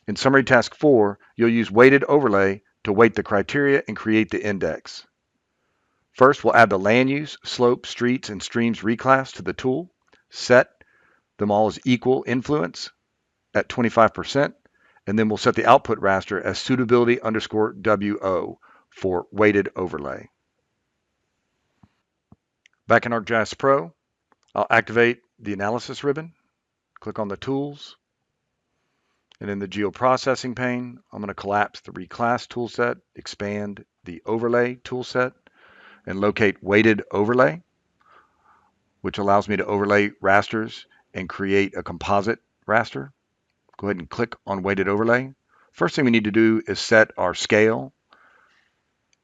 In summary task 4, you'll use weighted overlay to weight the criteria and create the index. First, we'll add the land use, slope, streets, and streams reclass to the tool. Set them all as equal influence at 25%, and then we'll set the output raster as suitability underscore WO for weighted overlay. Back in ArcGIS Pro, I'll activate the analysis ribbon, click on the tools, and in the geoprocessing pane, I'm going to collapse the reclass toolset, expand the overlay toolset, and locate weighted overlay, which allows me to overlay rasters and create a composite raster. Go ahead and click on weighted overlay. First thing we need to do is set our scale,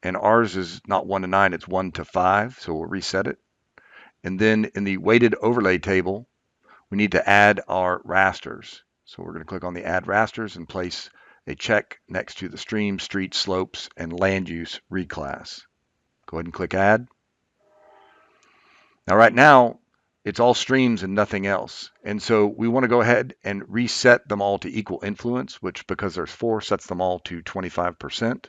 and ours is not 1 to 9, it's 1 to 5, so we'll reset it. And then in the weighted overlay table, we need to add our rasters. So we're going to click on the add rasters and place a check next to the stream, street, slopes, and land use reclass. Go ahead and click add. Now right now, it's all streams and nothing else. And so we want to go ahead and reset them all to equal influence, which because there's 4 sets them all to 25%.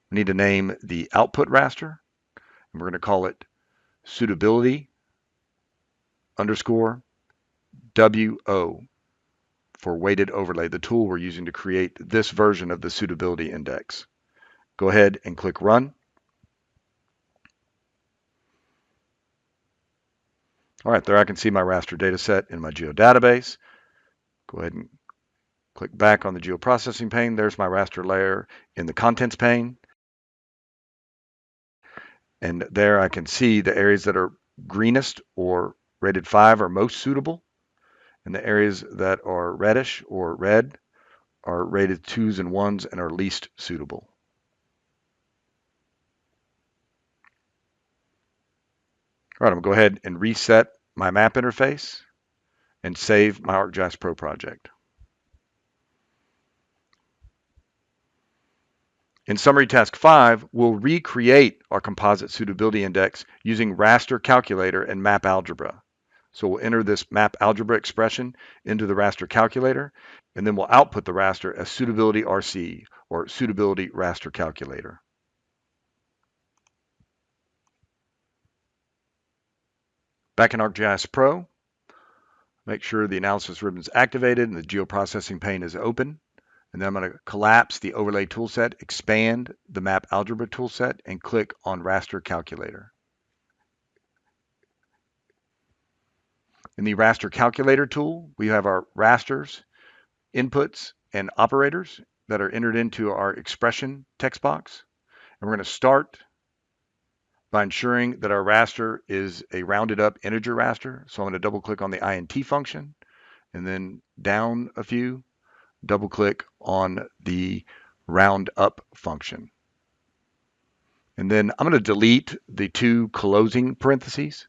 We need to name the output raster, and we're going to call it suitability underscore WO for weighted overlay, the tool we're using to create this version of the suitability index. Go ahead and click run. All right, there I can see my raster data set in my geodatabase. Go ahead and click back on the geoprocessing pane. There's my raster layer in the contents pane. And there I can see the areas that are greenest or rated 5 are most suitable. And the areas that are reddish or red are rated 2s and 1s and are least suitable. All right, I'm going to go ahead and reset my map interface and save my ArcGIS Pro project. In summary task 5, we'll recreate our composite suitability index using raster calculator and map algebra. So we'll enter this map algebra expression into the raster calculator, and then we'll output the raster as suitability RC or suitability raster calculator. Back in ArcGIS Pro, make sure the analysis ribbon is activated and the geoprocessing pane is open. And then I'm going to collapse the overlay toolset, expand the map algebra toolset, and click on raster calculator. In the raster calculator tool, we have our rasters, inputs, and operators that are entered into our expression text box. And we're going to start by ensuring that our raster is a rounded up integer raster. So I'm going to double click on the INT function, and then down a few, double click on the round up function. And then I'm going to delete the 2 closing parentheses,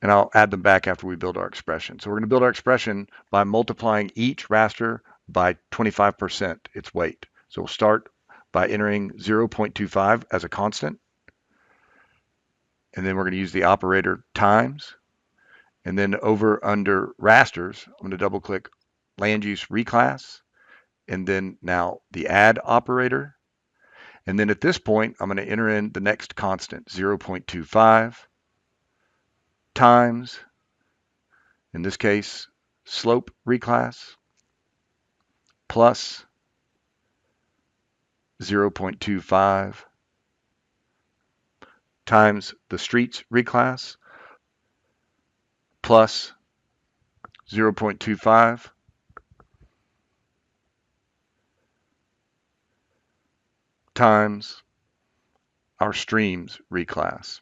and I'll add them back after we build our expression. So we're going to build our expression by multiplying each raster by 25% its weight. So we'll start by entering 0.25 as a constant, and then we're going to use the operator times. And then over under rasters, I'm going to double click land use reclass, and then now the add operator. And then at this point, I'm going to enter in the next constant, 0.25 times, in this case, slope reclass, plus 0.25 times the streets reclass, plus 0.25 times our streams reclass.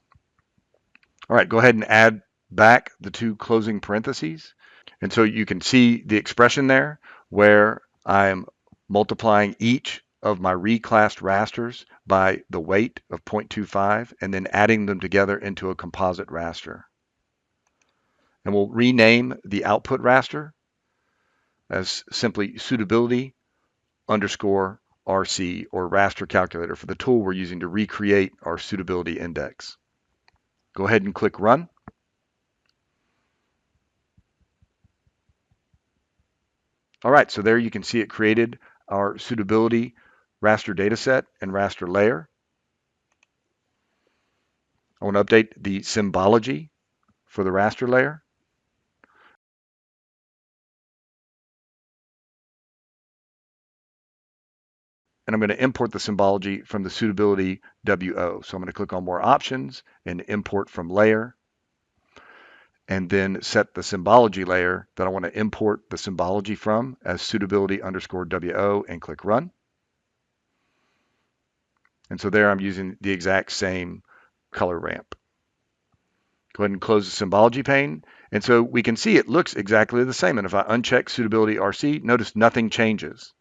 All right, go ahead and add back the 2 closing parentheses. And so you can see the expression there where I'm multiplying each of my reclassed rasters by the weight of 0.25 and then adding them together into a composite raster. And we'll rename the output raster as simply suitability underscore RC or raster calculator for the tool we're using to recreate our suitability index. Go ahead and click run. All right, so there you can see it created our suitability raster dataset and raster layer. I want to update the symbology for the raster layer. And I'm going to import the symbology from the suitability WO. So I'm going to click on more options and import from layer, and then set the symbology layer that I want to import the symbology from as suitability underscore WO and click run. And so there I'm using the exact same color ramp. Go ahead and close the symbology pane. And so we can see it looks exactly the same. And if I uncheck suitability RC, notice nothing changes.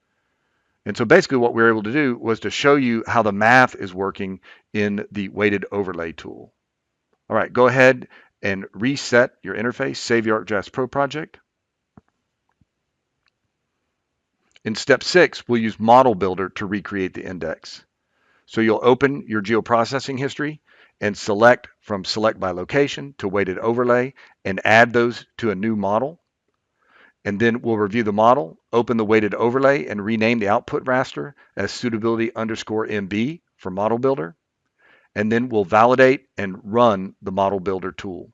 And so basically what we were able to do was to show you how the math is working in the weighted overlay tool. All right, go ahead and reset your interface, save your ArcGIS Pro project. In step 6, we'll use Model Builder to recreate the index. So you'll open your geoprocessing history and select from select by location to weighted overlay and add those to a new model. And then we'll review the model, open the weighted overlay, and rename the output raster as suitability underscore MB for Model Builder. And then we'll validate and run the Model Builder tool.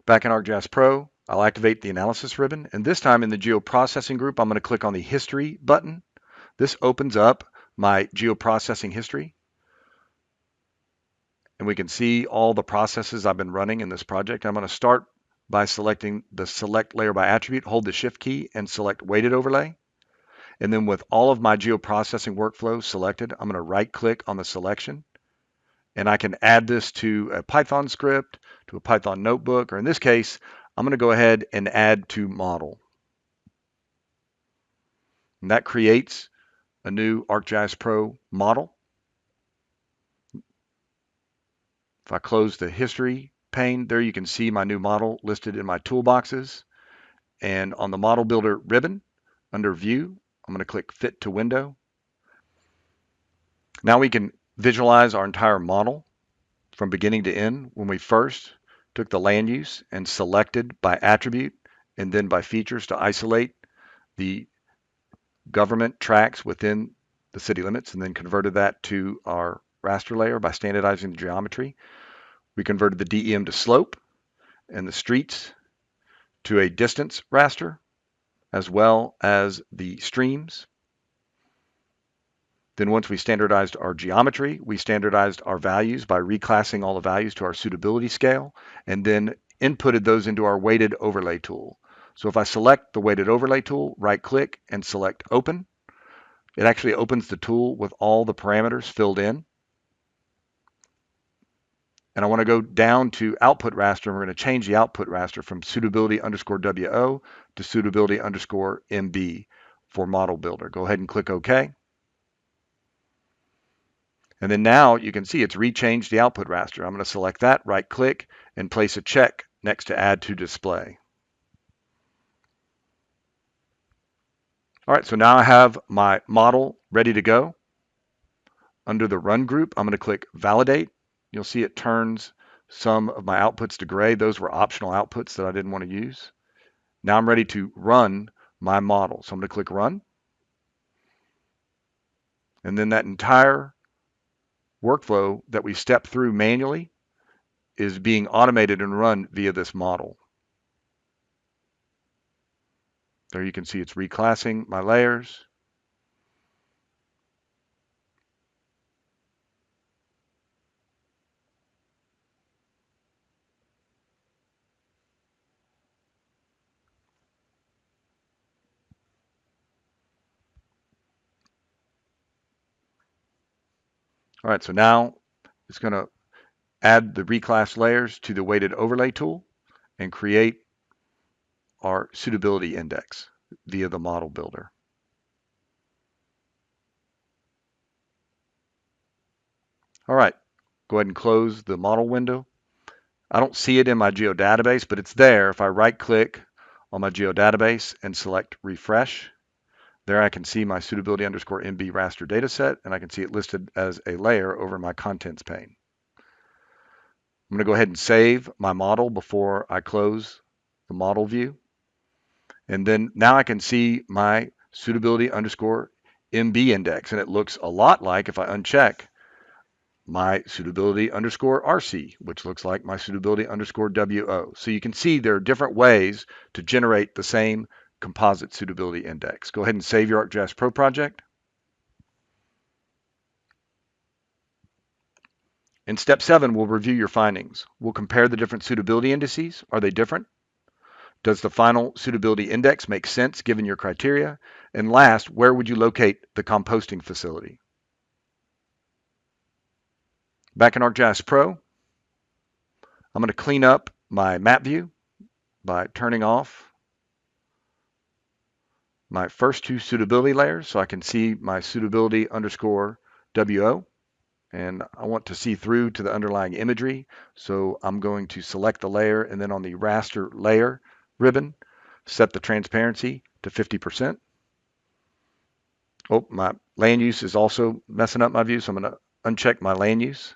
Back in ArcGIS Pro, I'll activate the analysis ribbon. And this time in the geoprocessing group, I'm going to click on the history button. This opens up my geoprocessing history. And we can see all the processes I've been running in this project. I'm going to start by selecting the select layer by attribute, hold the shift key and select weighted overlay. And then with all of my geoprocessing workflows selected, I'm going to right click on the selection. And I can add this to a Python script, to a Python notebook, or in this case, I'm going to go ahead and add to model. And that creates a new ArcGIS Pro model. If I close the history pane, there you can see my new model listed in my toolboxes. And on the Model Builder ribbon, under View, I'm going to click Fit to Window. Now we can visualize our entire model from beginning to end when we first took the land use and selected by attribute and then by features to isolate the government tracts within the city limits and then converted that to our raster layer by standardizing the geometry. We converted the DEM to slope and the streets to a distance raster, as well as the streams. Then once we standardized our geometry, we standardized our values by reclassing all the values to our suitability scale, and then inputted those into our weighted overlay tool. So if I select the weighted overlay tool, right click and select open, it actually opens the tool with all the parameters filled in. And I want to go down to output raster, and we're going to change the output raster from suitability underscore WO to suitability underscore MB for Model Builder. Go ahead and click OK. And then now you can see it's rechanged the output raster. I'm going to select that, right click, and place a check next to add to display. All right, so now I have my model ready to go. Under the run group, I'm going to click validate. You'll see it turns some of my outputs to gray. Those were optional outputs that I didn't want to use. Now I'm ready to run my model. So I'm going to click run. And then that entire workflow that we stepped through manually is being automated and run via this model. There you can see it's reclassing my layers. All right, so now it's going to add the reclass layers to the weighted overlay tool and create our suitability index via the model builder. All right, go ahead and close the model window. I don't see it in my geodatabase, but it's there. If I right click on my geodatabase and select refresh, there I can see my suitability underscore MB raster dataset, and I can see it listed as a layer over my contents pane. I'm going to go ahead and save my model before I close the model view. And then now I can see my suitability underscore MB index, and it looks a lot like, if I uncheck, my suitability underscore RC, which looks like my suitability underscore WO. So you can see there are different ways to generate the same composite suitability index. Go ahead and save your ArcGIS Pro project. In step 7, we'll review your findings. We'll compare the different suitability indices. Are they different? Does the final suitability index make sense given your criteria? And last, where would you locate the composting facility? Back in ArcGIS Pro, I'm going to clean up my map view by turning off my first two suitability layers so I can see my suitability underscore WO. And I want to see through to the underlying imagery. So I'm going to select the layer, and then on the raster layer ribbon, set the transparency to 50%. Oh, my land use is also messing up my view, so I'm going to uncheck my land use.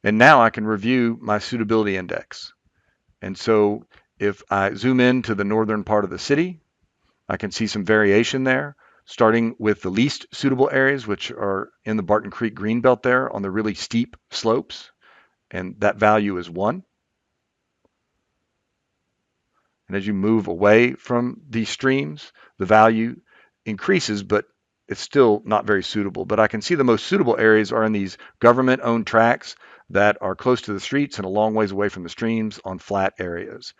And now I can review my suitability index. And so if I zoom in to the northern part of the city, I can see some variation there, starting with the least suitable areas, which are in the Barton Creek Greenbelt there on the really steep slopes. And that value is 1. And as you move away from these streams, the value increases, but it's still not very suitable. But I can see the most suitable areas are in these government-owned tracts that are close to the streets and a long ways away from the streams on flat areas.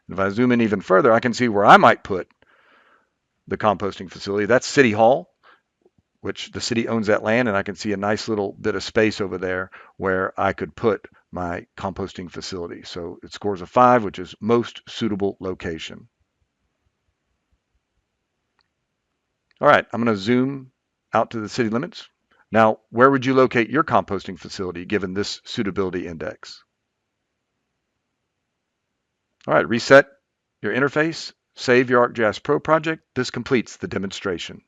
And if I zoom in even further, I can see where I might put the composting facility. That's City Hall, which the city owns that land, and I can see a nice little bit of space over there where I could put my composting facility. So it scores a 5, which is most suitable location. All right, I'm going to zoom out to the city limits. Now, where would you locate your composting facility given this suitability index? All right, reset your interface, save your ArcGIS Pro project. This completes the demonstration.